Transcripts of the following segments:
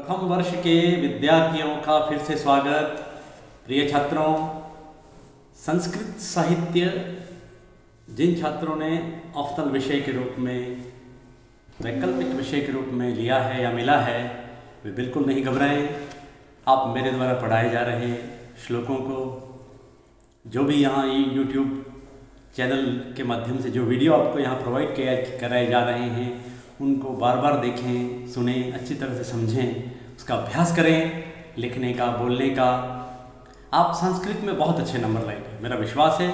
प्रथम वर्ष के विद्यार्थियों का फिर से स्वागत। प्रिय छात्रों, संस्कृत साहित्य जिन छात्रों ने अवतल विषय के रूप में, वैकल्पिक विषय के रूप में लिया है या मिला है, वे बिल्कुल नहीं घबराएं। आप मेरे द्वारा पढ़ाए जा रहे श्लोकों को, जो भी यहाँ यूट्यूब चैनल के माध्यम से जो वीडियो आपको यहाँ प्रोवाइड कराए जा रहे हैं, उनको बार बार देखें, सुनें, अच्छी तरह से समझें, उसका अभ्यास करें, लिखने का, बोलने का। आप संस्कृत में बहुत अच्छे नंबर लाएंगे, मेरा विश्वास है।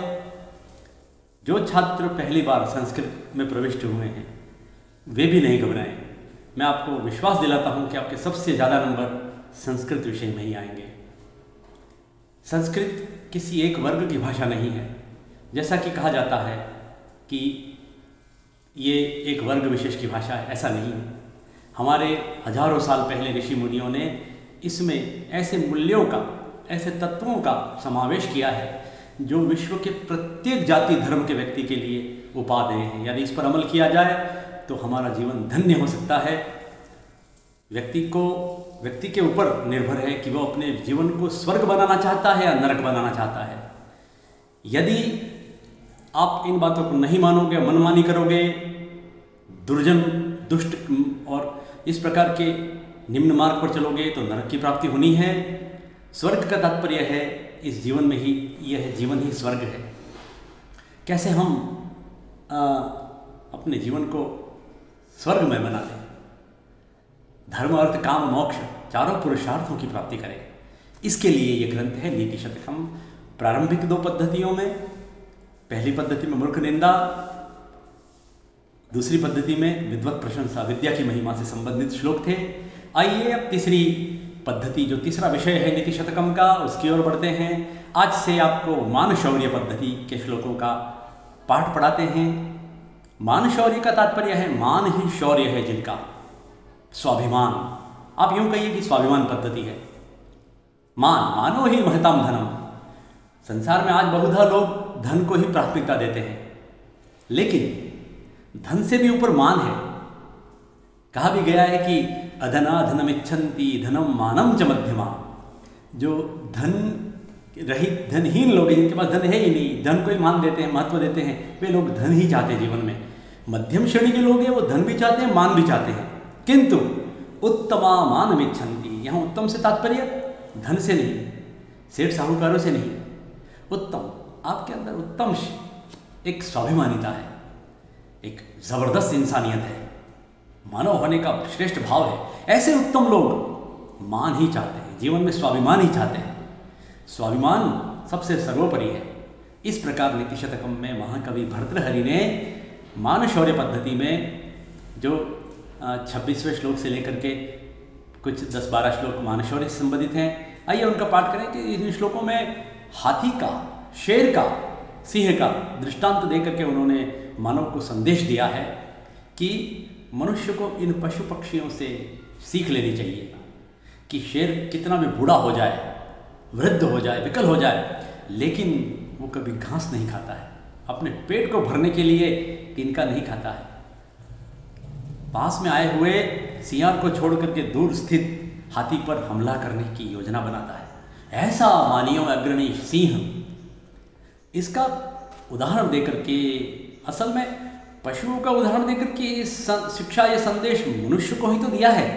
जो छात्र पहली बार संस्कृत में प्रविष्ट हुए हैं वे भी नहीं घबराएं। मैं आपको विश्वास दिलाता हूँ कि आपके सबसे ज़्यादा नंबर संस्कृत विषय में ही आएंगे। संस्कृत किसी एक वर्ग की भाषा नहीं है। जैसा कि कहा जाता है कि ये एक वर्ग विशेष की भाषा है, ऐसा नहीं है। हमारे हजारों साल पहले ऋषि मुनियों ने इसमें ऐसे मूल्यों का, ऐसे तत्वों का समावेश किया है जो विश्व के प्रत्येक जाति धर्म के व्यक्ति के लिए उपादेय हैं। यदि इस पर अमल किया जाए तो हमारा जीवन धन्य हो सकता है। व्यक्ति के ऊपर निर्भर है कि वो अपने जीवन को स्वर्ग बनाना चाहता है या नरक बनाना चाहता है। यदि आप इन बातों को नहीं मानोगे, मनमानी करोगे, दुर्जन, दुष्ट और इस प्रकार के निम्न मार्ग पर चलोगे तो नरक की प्राप्ति होनी है। स्वर्ग का तात्पर्य है इस जीवन में ही, यह जीवन ही स्वर्ग है। कैसे हम अपने जीवन को स्वर्ग में बना लें, धर्म अर्थ काम मोक्ष चारों पुरुषार्थों की प्राप्ति करें, इसके लिए ये ग्रंथ है नीति शतकम। प्रारंभिक दो पद्धतियों में, पहली पद्धति में मूर्ख निंदा, दूसरी पद्धति में विद्वत प्रशंसा, विद्या की महिमा से संबंधित श्लोक थे। आइए अब तीसरी पद्धति, जो तीसरा विषय है नीति शतकम का, उसकी ओर बढ़ते हैं। आज से आपको मान शौर्य पद्धति के श्लोकों का पाठ पढ़ाते हैं। मान शौर्य का तात्पर्य है मान ही शौर्य है जिनका, स्वाभिमान। आप यूं कहिए कि स्वाभिमान पद्धति है। मानो ही महताम धनम। संसार में आज बहुधा लोग धन को ही प्राथमिकता देते हैं, लेकिन धन से भी ऊपर मान है। कहा भी गया है कि अधना धनमिच्छन्ति धनम मानम च मध्यमा। जो धन रहित, धनहीन लोग हैं, जिनके पास धन है ही नहीं, धन को ही मान देते हैं, महत्व देते हैं, वे लोग धन ही चाहते हैं जीवन में। मध्यम श्रेणी के लोग हैं, वो धन भी चाहते हैं, मान भी चाहते हैं, किंतु उत्तमा मानमिच्छन्ति। यहाँ उत्तम से तात्पर्य धन से नहीं, सेठ साहूकारों से नहीं। उत्तम, आपके अंदर उत्तम एक स्वाभिमानिता है, एक जबरदस्त इंसानियत है, मानव होने का श्रेष्ठ भाव है। ऐसे उत्तम लोग मान ही चाहते हैं, जीवन में स्वाभिमान ही चाहते हैं। स्वाभिमान सबसे सर्वोपरि है। इस प्रकार नीति शतकम में महाकवि भर्तृहरि ने मान शौर्य पद्धति में जो 26वें श्लोक से लेकर के कुछ 10-12 श्लोक मान शौर्य से संबंधित हैं। आइए उनका पाठ करें कि इन श्लोकों में हाथी का, शेर का, सिंह का दृष्टांत देकर के उन्होंने मानव को संदेश दिया है कि मनुष्य को इन पशु पक्षियों से सीख लेनी चाहिए कि शेर कितना भी बूढ़ा हो जाए, वृद्ध हो जाए, विकल हो जाए, लेकिन वो कभी घास नहीं खाता है। अपने पेट को भरने के लिए तिनका नहीं खाता है। पास में आए हुए सियार को छोड़ करके दूर स्थित हाथी पर हमला करने की योजना बनाता है। ऐसा मानियों में अग्रणी सिंह। इसका उदाहरण देकर के, असल में पशुओं का उदाहरण देकर के शिक्षा, ये संदेश मनुष्य को ही तो दिया है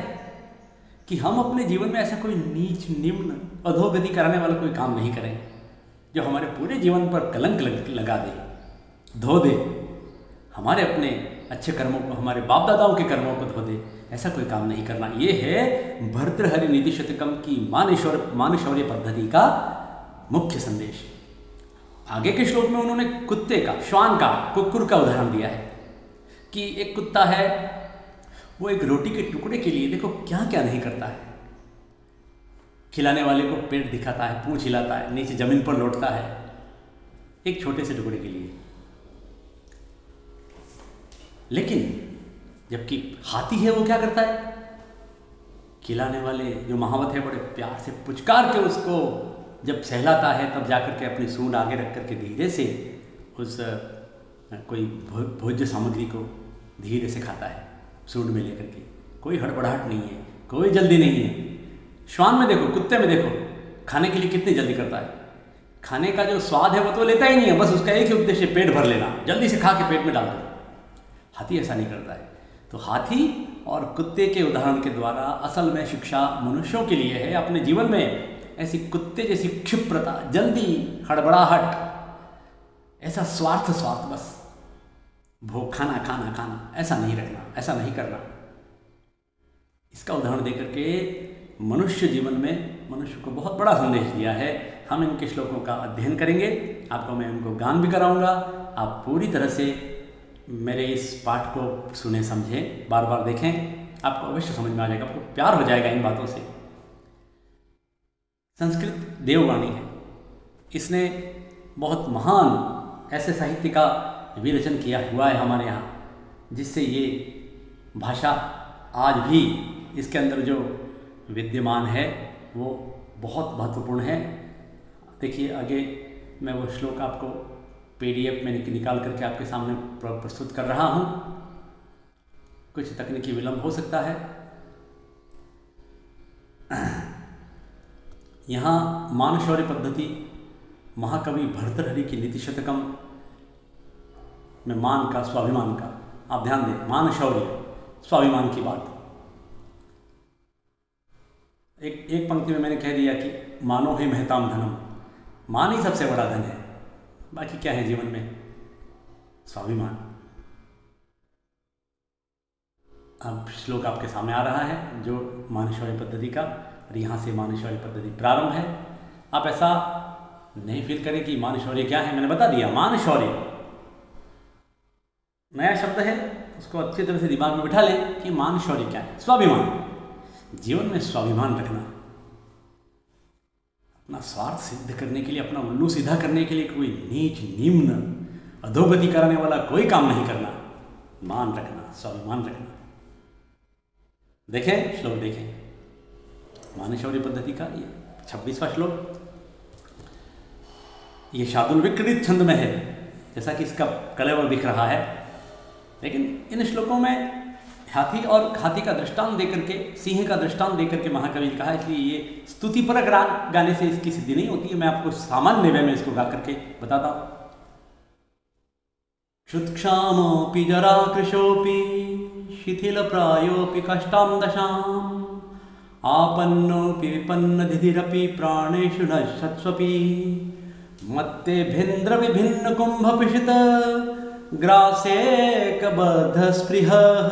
कि हम अपने जीवन में ऐसा कोई नीच, निम्न, अधोगति कराने वाला कोई काम नहीं करें जो हमारे पूरे जीवन पर कलंक लगा दे, धो दे, हमारे अपने अच्छे कर्मों को, हमारे बाप दादाओं के कर्मों को धो दे। ऐसा कोई काम नहीं करना। ये है भर्तृहरि नीति शतकम की मान शौर्य पद्धति का मुख्य संदेश। आगे के श्लोक में उन्होंने कुत्ते का, श्वान का, कुक्कुर का उदाहरण दिया है कि एक कुत्ता है, वो एक रोटी के टुकड़े के लिए देखो क्या क्या नहीं करता है। खिलाने वाले को पेट दिखाता है, पूंछ हिलाता है, नीचे जमीन पर लौटता है, एक छोटे से टुकड़े के लिए। लेकिन जबकि हाथी है, वो क्या करता है? खिलाने वाले जो महावत है बड़े प्यार से पुचकार के उसको जब सहलाता है, तब जाकर के अपनी सूंड आगे रख करके धीरे से उस कोई भोज्य सामग्री को धीरे से खाता है, सूंड में लेकर के। कोई हड़बड़ाहट नहीं है, कोई जल्दी नहीं है। श्वान में देखो, कुत्ते में देखो, खाने के लिए कितनी जल्दी करता है। खाने का जो स्वाद है वो तो लेता ही नहीं है, बस उसका एक ही उद्देश्य पेट भर लेना, जल्दी से खा के पेट में डाल दो। हाथी ऐसा नहीं करता है। तो हाथी और कुत्ते के उदाहरण के द्वारा असल में शिक्षा मनुष्यों के लिए है। अपने जीवन में ऐसी कुत्ते जैसी क्षिप्रता, जल्दी, हड़बड़ाहट, ऐसा स्वार्थ बस भोग, खाना खाना खाना, ऐसा नहीं रखना, ऐसा नहीं करना। इसका उदाहरण देकर के मनुष्य जीवन में मनुष्य को बहुत बड़ा संदेश दिया है। हम इनके श्लोकों का अध्ययन करेंगे, आपको मैं उनको गान भी कराऊंगा। आप पूरी तरह से मेरे इस पाठ को सुने, समझें, बार बार देखें, आपको अवश्य समझ में आ जाएगा, आपको प्यार हो जाएगा इन बातों से। संस्कृत देववाणी है, इसने बहुत महान ऐसे साहित्य का विरचन किया हुआ है हमारे यहाँ, जिससे ये भाषा आज भी इसके अंदर जो विद्यमान है वो बहुत महत्वपूर्ण है। देखिए आगे मैं वो श्लोक आपको PDF में निकाल करके आपके सामने प्रस्तुत कर रहा हूँ। कुछ तकनीकी विलंब हो सकता है। यहाँ मानशौर्य पद्धति महाकवि भर्तृहरि की नीति शतकम में मान का, स्वाभिमान का, आप ध्यान दें, मान शौर्य, स्वाभिमान की बात। एक पंक्ति में मैंने कह दिया कि मानो है महताम धनम, मान ही सबसे बड़ा धन है, बाकी क्या है जीवन में? स्वाभिमान। अब श्लोक आपके सामने आ रहा है जो मानशौर्य पद्धति का, और यहाँ से मानशौर्य पद्धति प्रारंभ है। आप ऐसा नहीं फील करें कि मानशौर्य क्या है, मैंने बता दिया। मानशौर्य नया शब्द है, उसको अच्छी तरह से दिमाग में बिठा लें कि मानशौर्य क्या है। स्वाभिमान, जीवन में स्वाभिमान रखना, अपना स्वार्थ सिद्ध करने के लिए, अपना उल्लू सीधा करने के लिए कोई नीच, निम्न, अधोगति कराने वाला कोई काम नहीं करना। मान रखना, स्वाभिमान रखना। देखें श्लोक, देखें मानशौर्य पद्धति का ये 26वां श्लोक। ये शार्दूल विकृत छंद में है, जैसा कि इसका कलेवर दिख रहा है, लेकिन इन श्लोकों में हाथी और हाथी का दृष्टांत देकर के, सिंह का दृष्टांत देकर के महाकवि ने कहा, इसलिए ये स्तुतिपरक राग गाने से इसकी सिद्धि नहीं होती है। मैं आपको सामान्य वे में इसको गा करके बताता हूं। क्षुत्क्षामोऽपि जराकृशोऽपि शिथिलप्रायोऽपि कष्टां दशाम् आपन्नोऽपि विपन्नधिधिरपि प्राणेषु नश्यत्स्वपि मत्तेभ्येन्द्र विभिन्न कुम्भपिशित ग्रासेकबद्धस्पृहः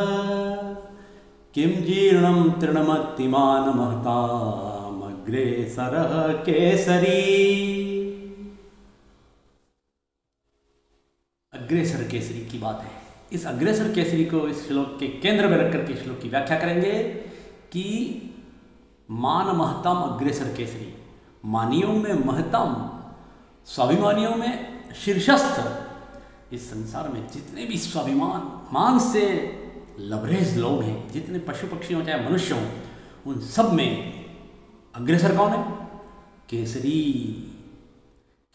किं जीर्णं तृणमत्तिमानमहतामग्रेसरः केसरी। अग्रेसर केसरी की बात है। इस अग्रेसर केसरी को इस श्लोक के केंद्र में रख करके श्लोक की व्याख्या करेंगे कि मान महतम अग्रेसर केसरी, मानियों में महतम, स्वाभिमानियों में शीर्षस्थ। इस संसार में जितने भी स्वाभिमान, मान से लबरेज लोग हैं, जितने पशु पक्षी हों चाहे मनुष्य हों, उन सब में अग्रेसर कौन है? केसरी।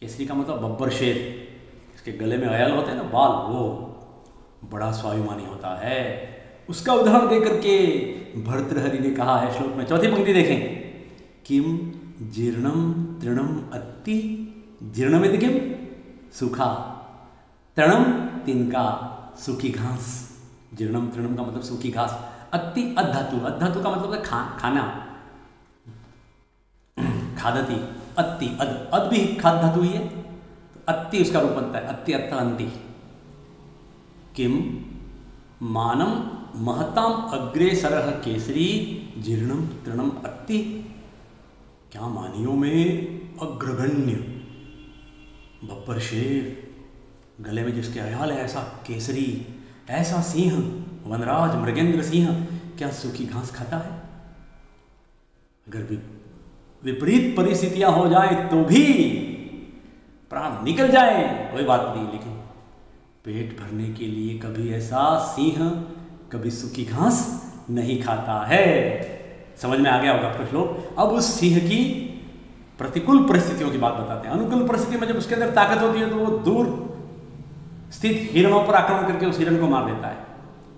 केसरी का मतलब बब्बर शेर, इसके गले में अयल होते हैं ना बाल, वो बड़ा स्वाभिमानी होता है। उसका उदाहरण देकर के भर्तृहरि ने कहा है श्लोक में, चौथी पंक्ति देखें, किम जीर्णम तृणम अत्ति, जीर्णमिति किम, सूखा, तृणम तिनका, सूखी घास। जीर्णम तृणम का मतलब सूखी घास, अत्ति अधातु, अधातु का मतलब है खाना, खादती, अत्ति अद भी खाद धातु ही है, तो अत्ति उसका रूप बनता है, अत्ति अत्ता अंति। किम मानम महताम अग्रेसरः केसरी जीर्णम तृणम अत्ति, क्या मानियों में अग्रगण्य बब्बर शेर, गले में जिसके अयाल है ऐसा केसरी, ऐसा सिंह, वनराज मृगेंद्र सिंह, क्या सूखी घास खाता है? अगर विपरीत परिस्थितियां हो जाए तो भी प्राण निकल जाए कोई बात नहीं, लेकिन पेट भरने के लिए कभी ऐसा सिंह कभी सूखी घास नहीं खाता है। समझ में आ गया होगा प्रश्न लोग। अब उस सिंह की प्रतिकूल परिस्थितियों की बात बताते हैं। अनुकूल परिस्थिति में जब उसके अंदर ताकत होती है तो वो दूर स्थित हिरणों पर आक्रमण करके उस हिरण को मार देता है,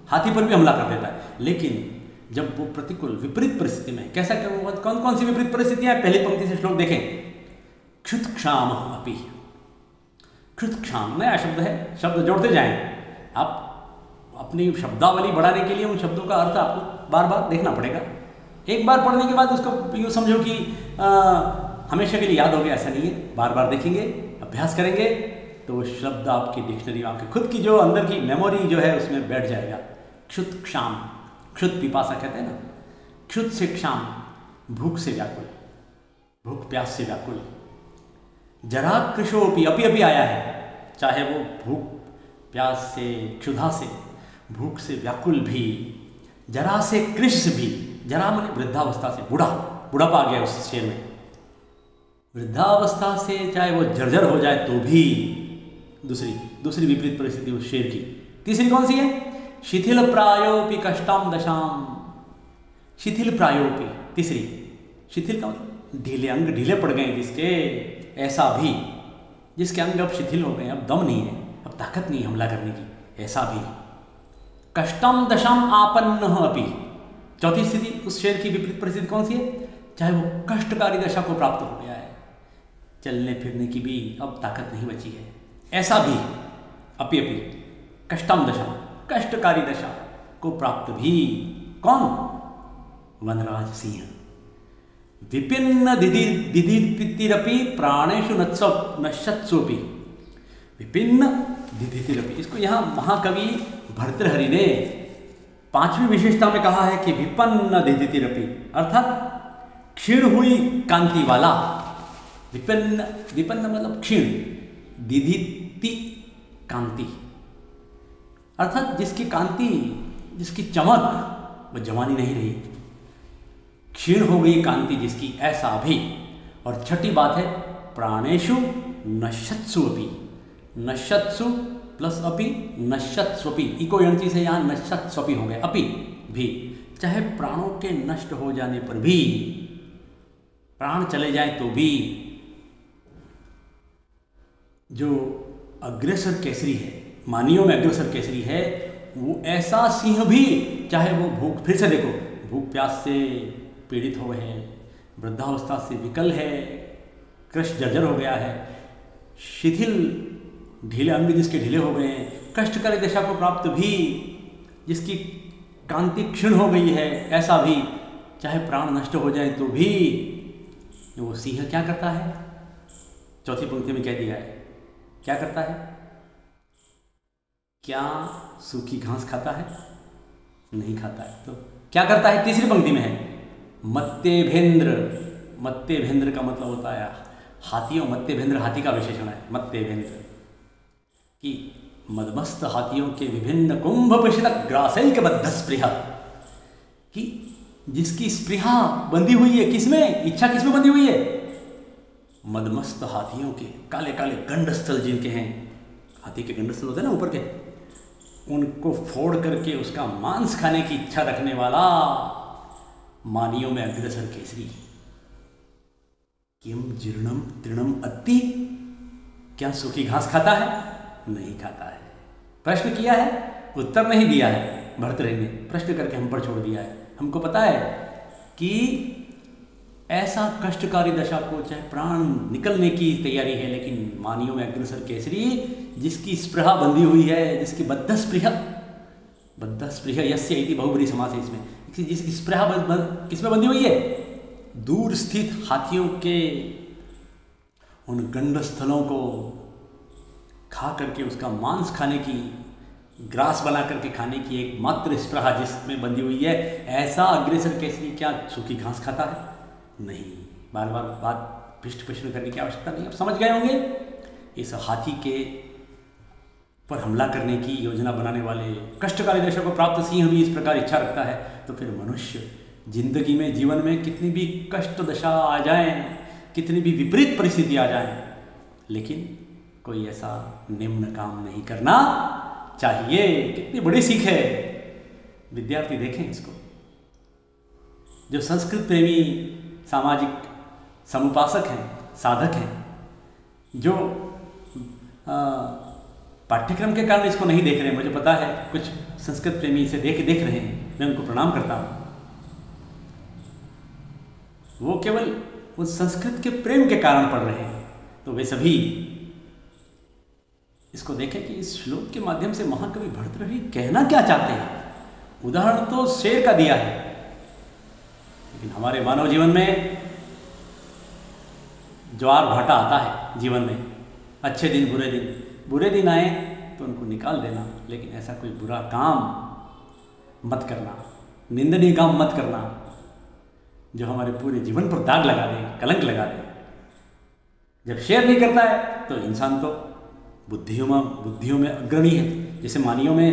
हाथी पर भी हमला कर देता है। लेकिन जब वो प्रतिकूल विपरीत परिस्थिति में, कैसा क्या हुआ, कौन कौन सी विपरीत परिस्थितियां हैं, पहली पंक्ति से श्लोक देखें। क्षुत्क्षाम अपि, क्षुत्क्षाम नया शब्द है, शब्द जोड़ते जाएं। आप अपनी शब्दावली बढ़ाने के लिए उन शब्दों का अर्थ आपको बार बार देखना पड़ेगा। एक बार पढ़ने के बाद उसको यूँ समझो कि हमेशा के लिए याद हो गया, ऐसा नहीं है। बार बार देखेंगे, अभ्यास करेंगे तो वो शब्द आपकी डिक्शनरी में, आपके खुद की जो अंदर की मेमोरी जो है उसमें बैठ जाएगा। क्षुत क्षाम, क्षुत पिपासा कहते हैं ना, क्षुत से क्षाम, भूख से व्याकुल, भूख प्यास से व्याकुल। जरा कृशोपि, अपी अपी आया है, चाहे वो भूख प्यास से, क्षुधा से, भूख से व्याकुल भी, जरा से कृश भी, जरा माने वृद्धावस्था से, बुढ़ापा आ गया उस शेर में, वृद्धावस्था से चाहे वो जर्जर हो जाए तो भी, दूसरी विपरीत परिस्थिति उस शेर की। तीसरी कौन सी है? शिथिल प्रायोपि कष्टाम दशाम, शिथिल प्रायोपि, तीसरी, शिथिल का मतलब ढीले अंग, ढीले पड़ गए जिसके, ऐसा भी, जिसके अंग अब शिथिल हो गए, अब दम नहीं है, अब ताकत नहीं हमला करने की, ऐसा भी। कष्टम दशाम आपन्न अपि, चौथी स्थिति उस शेर की विपरीत परिस्थिति कौन सी है? चाहे वो कष्टकारी दशा को प्राप्त हो गया है, चलने फिरने की भी अब ताकत नहीं बची है, ऐसा भी। अपि अपि कष्टम दशा, कष्टकारी दशा को प्राप्त भी, कौन? वनराज सिंह। विपिन्न दिदितिरपि प्राणेषु नश्यत्सोपि, विपिन्न दिदितिरपि, इसको यहाँ महाकवि भर्तृहरि ने पांचवी विशेषता में कहा है कि विपन्न दिदितिरपि, अर्थात क्षीण हुई कांति वाला। विपन्न, विपन्न मतलब क्षीण, दिदिति कांति, अर्थात जिसकी कांति, जिसकी चमक वो जवानी नहीं रही, क्षीण हो गई कांति जिसकी, ऐसा भी। और छठी बात है प्राणेषु नश्यत्सु अपि, नश्यत्सु प्लस अपि, नश्यत्स्वपि, इको यंची से यहाँ नश्यत्स्वपि हो गए, अपि भी, चाहे प्राणों के नष्ट हो जाने पर भी, प्राण चले जाए तो भी, जो अग्रसर केसरी है, मानियों में अग्रसर केसरी है, वो ऐसा सिंह भी, चाहे वो भूख, फिर से देखो, भूख प्यास से पीड़ित हो है, वृद्धावस्था से विकल है, कृश जर्जर हो गया है, शिथिल ढीले अंग जिसके ढीले हो गए हैं, कष्टकारी दशा को प्राप्त भी, जिसकी कांति क्षीण हो गई है, ऐसा भी, चाहे प्राण नष्ट हो जाए तो भी, वो सिंह क्या करता है? चौथी पंक्ति में कह दिया है, क्या करता है? क्या सूखी घास खाता है? नहीं खाता है। तो क्या करता है? तीसरी पंक्ति में है मत्तेभेंद्र। मत्तेभेंद्र का मतलब होता है हाथियों, मत्तेभेंद्र हाथी का विशेषण है, मत्तेभेंद्र, कि मदमस्त हाथियों के विभिन्न कुंभ पिशितक ग्रासैक बद्ध स्पृहा, कि जिसकी स्पृहा बंधी हुई है, किसमें? इच्छा किसमें बंधी हुई है? मदमस्त हाथियों के, काले काले गंडस्थल जिनके हैं, हाथी के गंडस्थल होते हैं ना ऊपर के, उनको फोड़ करके उसका मांस खाने की इच्छा रखने वाला मानियों में अग्रसर केसरी। किम जीर्णम तृणम अति, क्या सूखी घास खाता है? नहीं खाता है। प्रश्न किया है, उत्तर नहीं दिया है भर्तृहरि ने, प्रश्न करके हम पर छोड़ दिया है। हमको पता है कि ऐसा कष्टकारी दशा को, चाहे प्राण निकलने की तैयारी है, लेकिन मानियों में अग्रसर केसरी, जिसकी स्पृहा बंधी हुई है, जिसकी बद्ध स्पृहा यस्य इति बहुब्रीहि समास है इसमें, जिसकी स्पृहा किसमें बंधी हुई है? दूर स्थित हाथियों के उन गंडस्थलों को खा करके उसका मांस खाने की, ग्रास बना करके खाने की एकमात्र स्पृहा जिसमें बंधी हुई है, ऐसा अग्रसर केसरी क्या सूखी घास खाता है? नहीं। बार बार बात पृष्ठ प्रश्न करने की आवश्यकता नहीं, आप समझ गए होंगे। इस हाथी के पर हमला करने की योजना बनाने वाले कष्टकारी दशा को प्राप्त सिंह भी इस प्रकार इच्छा रखता है, तो फिर मनुष्य जिंदगी में, जीवन में कितनी भी कष्ट दशा आ जाए, कितनी भी विपरीत परिस्थिति आ जाए, लेकिन कोई ऐसा निम्न काम नहीं करना चाहिए। कितनी बड़ी सीख है। विद्यार्थी देखें इसको, जो संस्कृत प्रेमी सामाजिक समुपासक हैं, साधक हैं, जो पाठ्यक्रम के कारण इसको नहीं देख रहे हैं, मुझे पता है कुछ संस्कृत प्रेमी इसे देख रहे हैं, मैं उनको प्रणाम करता हूँ। वो केवल उस संस्कृत के प्रेम के कारण पढ़ रहे हैं। तो वे सभी इसको देखें कि इस श्लोक के माध्यम से महाकवि भर्तृहरि कहना क्या चाहते हैं। उदाहरण तो शेर का दिया है, लेकिन हमारे मानव जीवन में ज्वार भाटा आता है जीवन में, अच्छे दिन बुरे दिन आए तो उनको निकाल देना, लेकिन ऐसा कोई बुरा काम मत करना, निंदनीय काम मत करना जो हमारे पूरे जीवन पर दाग लगा दे, कलंक लगा दे। जब शेर नहीं करता है तो इंसान तो बुद्धियों में अग्रणी है। जैसे मानियों में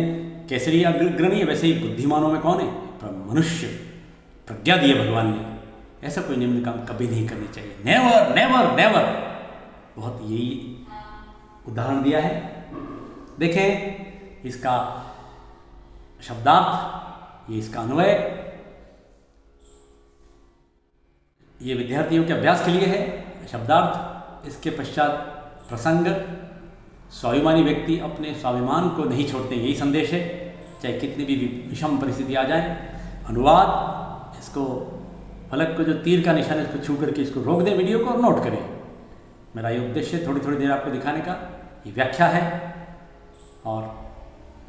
केसरी अग्रणी है, वैसे ही बुद्धिमानों में कौन है? मनुष्य। प्रज्ञा दी है भगवान ने, ऐसा कोई निम्न काम कभी नहीं करनी चाहिए। Never never never. बहुत यही उदाहरण दिया है। देखें इसका शब्दार्थ, ये इसका अन्वय, ये विद्यार्थियों के अभ्यास के लिए है। शब्दार्थ, इसके पश्चात प्रसंग, स्वाभिमानी व्यक्ति अपने स्वाभिमान को नहीं छोड़ते, यही संदेश है, चाहे कितनी भी विषम परिस्थिति आ जाए। अनुवाद, इसको फलक को जो तीर का निशान है इसको छू करके इसको रोक दें वीडियो को और नोट करें। मेरा ये उद्देश्य है थोड़ी देर आपको दिखाने का। ये व्याख्या है और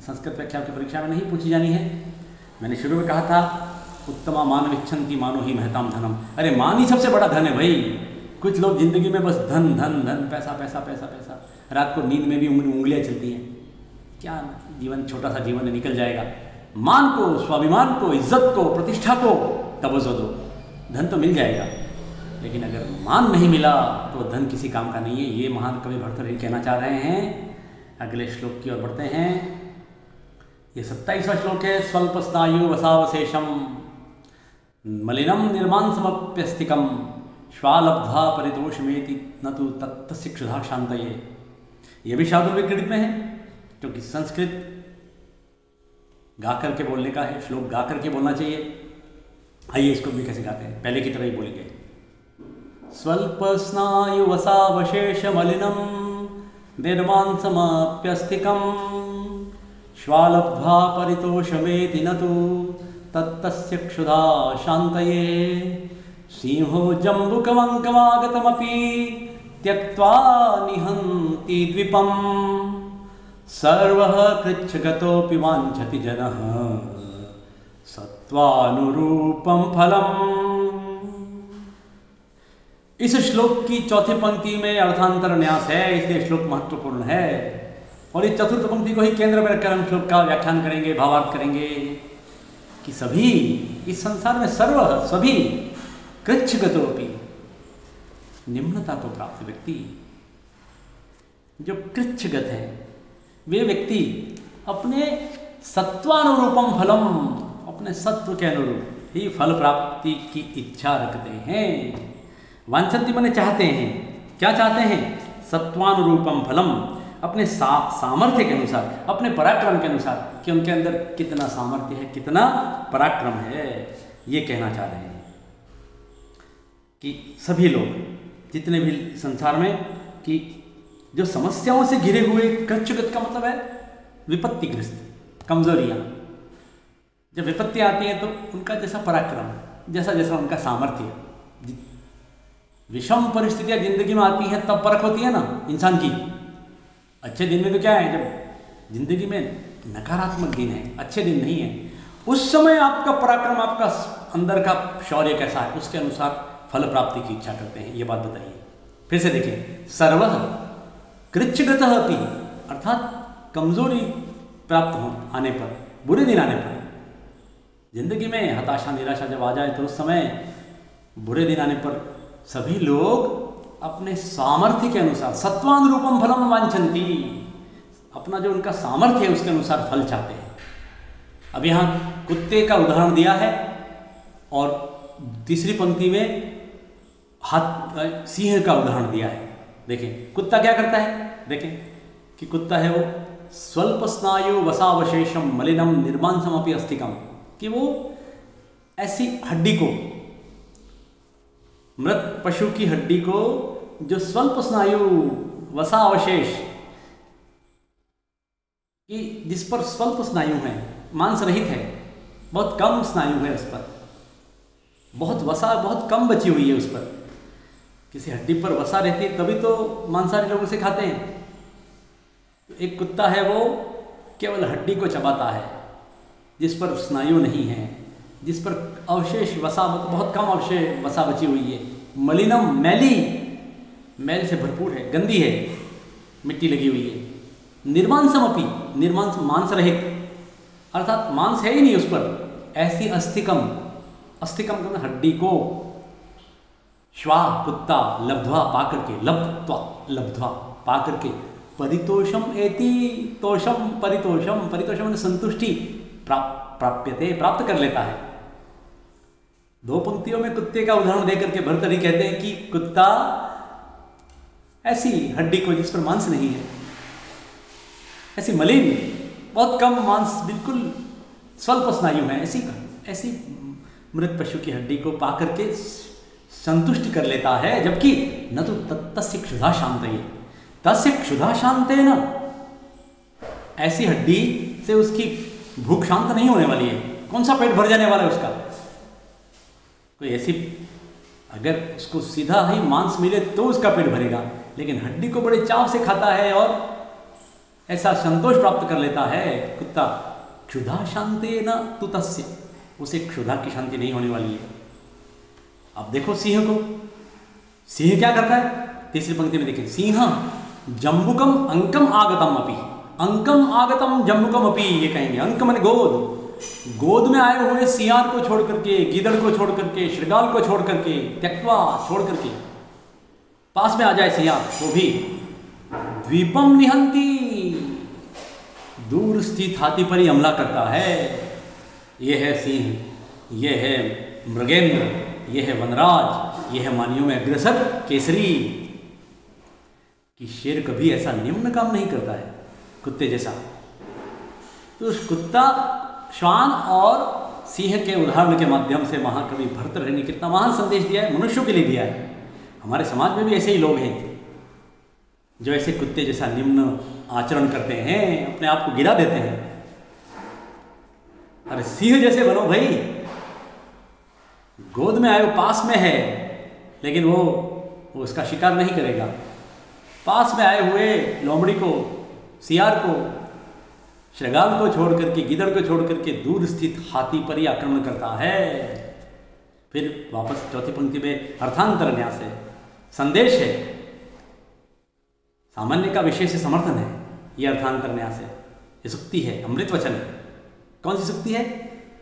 संस्कृत व्याख्या की परीक्षा में नहीं पूछी जानी है। मैंने शुरू में कहा था उत्तमा मान इच्छन्ति मानो ही महताम धनम। अरे मान ही सबसे बड़ा धन है भाई। कुछ लोग जिंदगी में बस धन धन धन, पैसा पैसा पैसा पैसा, रात को नींद में भी उंगलियां चलती हैं। क्या जीवन, छोटा सा जीवन है, निकल जाएगा। मान को, स्वाभिमान को, इज्जत को, प्रतिष्ठा को तवज्जो दो, धन तो मिल जाएगा। लेकिन अगर मान नहीं मिला तो धन किसी काम का नहीं है। ये महान कवि भर्तृहरि कहना चाह रहे हैं। अगले श्लोक की ओर बढ़ते हैं। ये 27वां श्लोक है। स्वल्प स्नायु वसावशेषम मलिनम निर्मांसमप्यस्तिकम श्वालब्ध्वा परितोषमेति न तु तस्य क्षुधा शांतये। ये भी शार्दूल क्रेडिट में है, क्योंकि संस्कृत गा करके बोलने का है, श्लोक गा करके बोलना चाहिए। आइए इसको भी कैसे गाते हैं, पहले की तरह ही बोलेंगे। स्वल्प स्नायु वसावशेष मलिनम निर्मांसमप्यस्तिकम श्वालब्ध्वा परितोषमेति न तु तत्तस्य क्षुधा शांतये। सिंहो जम्बुकमङ्कमागतमपि त्यक्त्वा निहन्ति द्विपं सर्वः कृच्छ्रगतोऽपि वाञ्छति जनः सत्त्वानुरूपं फलम्। इस श्लोक की चौथी पंक्ति में अर्थांतर न्यास है, इसलिए श्लोक महत्वपूर्ण है। और इस चतुर्थ पंक्ति को ही केंद्र में रखकर हम श्लोक का व्याख्यान करेंगे, भावार्थ करेंगे कि सभी इस संसार में सभी कृच्छ्रगतोऽपि, निम्नता को प्राप्त व्यक्ति, जो कृच्छ्रगत है, वे व्यक्ति अपने सत्वानुरूपम फलम, अपने सत्व के अनुरूप ही फल प्राप्ति की इच्छा रखते हैं। वांछन्ति माने चाहते हैं। क्या चाहते हैं? सत्वानुरूपम फलम, अपने सामर्थ्य के अनुसार, अपने पराक्रम के अनुसार, कि उनके अंदर कितना सामर्थ्य है, कितना पराक्रम है। ये कहना चाह रहे हैं कि सभी लोग जितने भी संसार में, कि जो समस्याओं से घिरे हुए, कृच्छ्रगत का मतलब है विपत्तिग्रस्त, कमजोरियां, जब विपत्ति आती है तो उनका जैसा पराक्रम, जैसा जैसा उनका सामर्थ्य, विषम परिस्थितियां जिंदगी में आती हैं तब परख होती है ना इंसान की। अच्छे दिन में तो क्या है, जब जिंदगी में नकारात्मक दिन है, अच्छे दिन नहीं है, उस समय आपका पराक्रम, आपका अंदर का शौर्य कैसा है, उसके अनुसार फल प्राप्ति की इच्छा करते हैं। ये बात बताइए। फिर से देखें, सर्वः कृच्छ्रगतः अपि, अर्थात कमजोरी प्राप्त हो आने पर, बुरे दिन आने पर, जिंदगी में हताशा निराशा जब आ जाए तो उस समय बुरे दिन आने पर सभी लोग अपने सामर्थ्य के अनुसार सत्वानुरूपम फलम वांछन्ति, अपना जो उनका सामर्थ्य है उसके अनुसार फल चाहते हैं। अब यहाँ कुत्ते का उदाहरण दिया है और तीसरी पंक्ति में सिंह का उदाहरण दिया है। देखें कुत्ता क्या करता है, देखें कि कुत्ता है वो स्वल्प स्नायु वसावशेषम मलिनम निर्मांसमपि अस्तिकम, कि वो ऐसी हड्डी को, मृत पशु की हड्डी को, जो स्वल्प स्नायु वसावशेष, कि जिस पर स्वल्प स्नायु है, मांस रहित है, बहुत कम स्नायु है उस पर, बहुत वसा बहुत कम बची हुई है उस पर। किसी हड्डी पर वसा रहती है तभी तो मांसाहारी लोग उसे खाते हैं। तो एक कुत्ता है वो केवल हड्डी को चबाता है, जिस पर स्नायु नहीं है, जिस पर अवशेष वसा बहुत कम अवशेष वसा बची हुई है, मलिनम मैली, मैल से भरपूर है, गंदी है, मिट्टी लगी हुई है। निर्मांसमपि, निर्मांस मांस रहित, अर्थात मांस है ही नहीं उस पर, ऐसी अस्थिकम, अस्थिकम का हड्डी को श्वा कुत्ता लब्ध्वा पा करके, लब्ध्वा पा करके, परितोषम एति तोषम परितोषम, परितोषम संतुष्टि प्राप्यते, प्राप्त कर लेता है। दो पंक्तियों में कुत्ते का उदाहरण देकर के भर्तृहरि कहते हैं कि कुत्ता ऐसी हड्डी को जिस पर मांस नहीं है, ऐसी मलिन, बहुत कम मांस, बिल्कुल स्वल्प स्नायु है, ऐसी मृत पशु की हड्डी को पा करके संतुष्टि कर लेता है। जबकि न तो तस्य क्षुधा शांत है, तस्य क्षुधा शांत है, न ऐसी हड्डी से उसकी भूख शांत नहीं होने वाली है। कौन सा पेट भर जाने वाला है उसका? कोई ऐसी, अगर उसको सीधा ही मांस मिले तो उसका पेट भरेगा, लेकिन हड्डी को बड़े चाव से खाता है और ऐसा संतोष प्राप्त कर लेता है कुत्ता। क्षुधा शांते न तु तस्य, उसे क्षुधा की शांति नहीं होने वाली है। अब देखो सिंह को, सिंह क्या करता है? तीसरी पंक्ति में देखिए, सिंह जम्बुकम अंकम आगतम अपि, अंकम आगतम जम्बुकम अपि, ये कहेंगे। अंक माने गोद, गोद में आए हुए सियार को छोड़ करके, गीदड़ को छोड़ करके, शृगाल को छोड़ करके, त्यक्त्वा छोड़ करके पास में आ जाए सियार, वो भी द्वीपम निहंती, दूर स्थित हाथी पर ही हमला करता है। ये है सिंह, ये है मृगेंद्र, ये है वनराज, ये है मानियों में अग्रसर केसरी। कि शेर कभी ऐसा निम्न काम नहीं करता है कुत्ते जैसा। तो उस कुत्ता, श्वान और सिंह के उदाहरण के माध्यम से महाकवि भर्तृहरि ने कितना महान संदेश दिया है, मनुष्यों के लिए दिया है। हमारे समाज में भी ऐसे ही लोग हैं जो ऐसे कुत्ते जैसा निम्न आचरण करते हैं, अपने आप को गिरा देते हैं। अरे सिंह जैसे बनो भाई, गोद में आए, पास में है, लेकिन वो उसका शिकार नहीं करेगा। पास में आए हुए लोमड़ी को, सियार को, शृगाल को छोड़ करके, गीदड़ को छोड़ करके दूर स्थित हाथी पर ही आक्रमण करता है। फिर वापस चौथी पंक्ति में अर्थांतर न्यास है, संदेश है, सामान्य का विशेष समर्थन है। ये अर्थांतर न्यास है, ये सुक्ति है, अमृत वचन है। कौन सी सुक्ति है?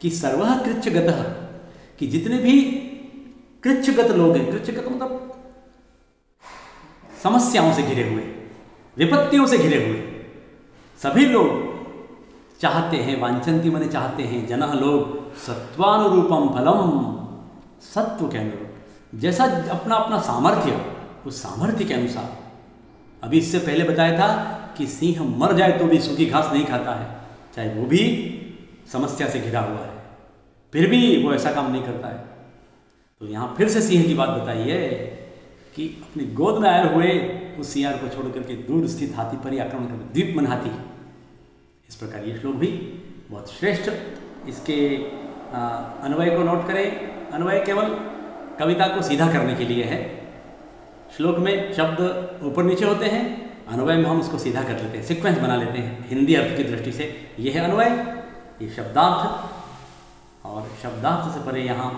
कि सर्वः कृच्छ्रगतः, कि जितने भी कृच्छ्रगत लोग हैं, कृच्छ्रगत मतलब समस्याओं से घिरे हुए, विपत्तियों से घिरे हुए सभी लोग चाहते हैं, वांछन्ति माने चाहते हैं, जनः लोग सत्वानुरूपम फलम, सत्व के अनुरूप, जैसा अपना अपना सामर्थ्य, उस सामर्थ्य के अनुसार। अभी इससे पहले बताया था कि सिंह मर जाए तो भी सूखी घास नहीं खाता है, चाहे वो भी समस्या से घिरा हुआ है, फिर भी वो ऐसा काम नहीं करता है। तो यहाँ फिर से सिंह की बात बताई है कि अपनी गोद में आए हुए उस सियार को छोड़ करके दूर स्थित हाथी पर ही आक्रमण कर, द्वीप मन हाथी। इस प्रकार ये श्लोक भी बहुत श्रेष्ठ। इसके अन्वय को नोट करें। अन्वय केवल कविता को सीधा करने के लिए है। श्लोक में शब्द ऊपर नीचे होते हैं, अन्वय में हम उसको सीधा कर लेते हैं, सीक्वेंस बना लेते हैं हिंदी अर्थ की दृष्टि से। यह है अन्वय, ये शब्दार्थ। और शब्दार्थ से परे यहाँ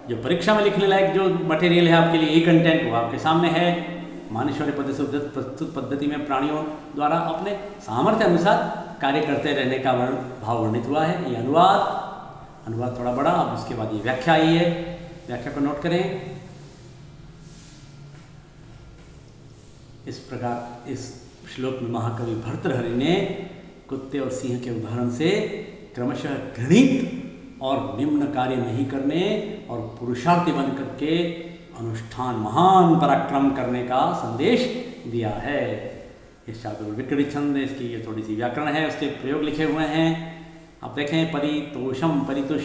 जो परीक्षा में लिखने लायक जो मटेरियल है आपके लिए, ये कंटेंट वो आपके सामने है। मानेश्वरी पद्धति से प्रस्तुत पद्धति में प्राणियों द्वारा अपने सामर्थ्य अनुसार कार्य करते रहने का भाव वर्णित हुआ है। ये अनुवाद थोड़ा बड़ा। अब उसके बाद ये व्याख्या आई है, व्याख्या को नोट करें। इस प्रकार इस श्लोक में महाकवि भर्तृहरि ने कुत्ते और सिंह के उदाहरण से क्रमशः घृणित और निम्न कार्य नहीं करने और पुरुषार्थी बन करके अनुष्ठान, महान पराक्रम करने का संदेश दिया है। इस चातुर विक्रणी छंद, इसकी ये थोड़ी सी व्याकरण है, उसके प्रयोग लिखे हुए हैं। आप देखें, परितोषम, परितुष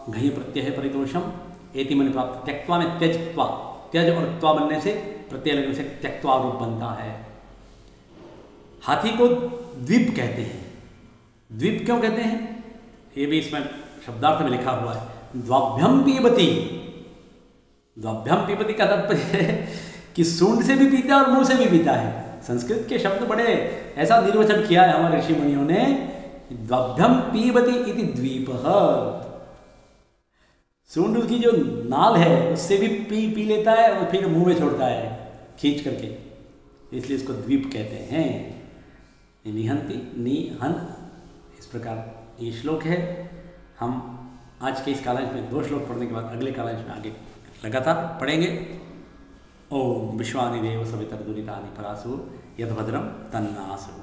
घई प्रत्यय है, परितोषम एति मन प्राप्त, त्यक्त्वा में त्यजत्वा, त्यज और त्वा बनने से प्रत्यय लगने से त्यक्त्वा रूप बनता है। हाथी को द्वीप कहते हैं। द्वीप क्यों कहते हैं? ये भी इसमें शब्दार्थ में लिखा हुआ है। द्वाभ्यम पीबती। द्वाभ्यम पीबती का तात्पर्य है कि सूंड से भी पीता है और मुंह से भी पीता है। संस्कृत के शब्द बड़े ऐसा निर्वचन किया है हमारे ऋषि मुनियों ने। द्वाभ्यम पीबती इति द्वीपः, सूंड की जो नाल है उससे भी पी लेता है और फिर मुंह में छोड़ता है खींच करके, इसलिए इसको द्वीप कहते हैं। निहंती निहन, इस प्रकार ये श्लोक है। हम आज के इस कालांश में 2 श्लोक पढ़ने के बाद अगले कालांश में आगे लगातार पढ़ेंगे। ओम विश्वानि देव सवितर्दुरितानि परासु यद्भद्रम तन्नासु।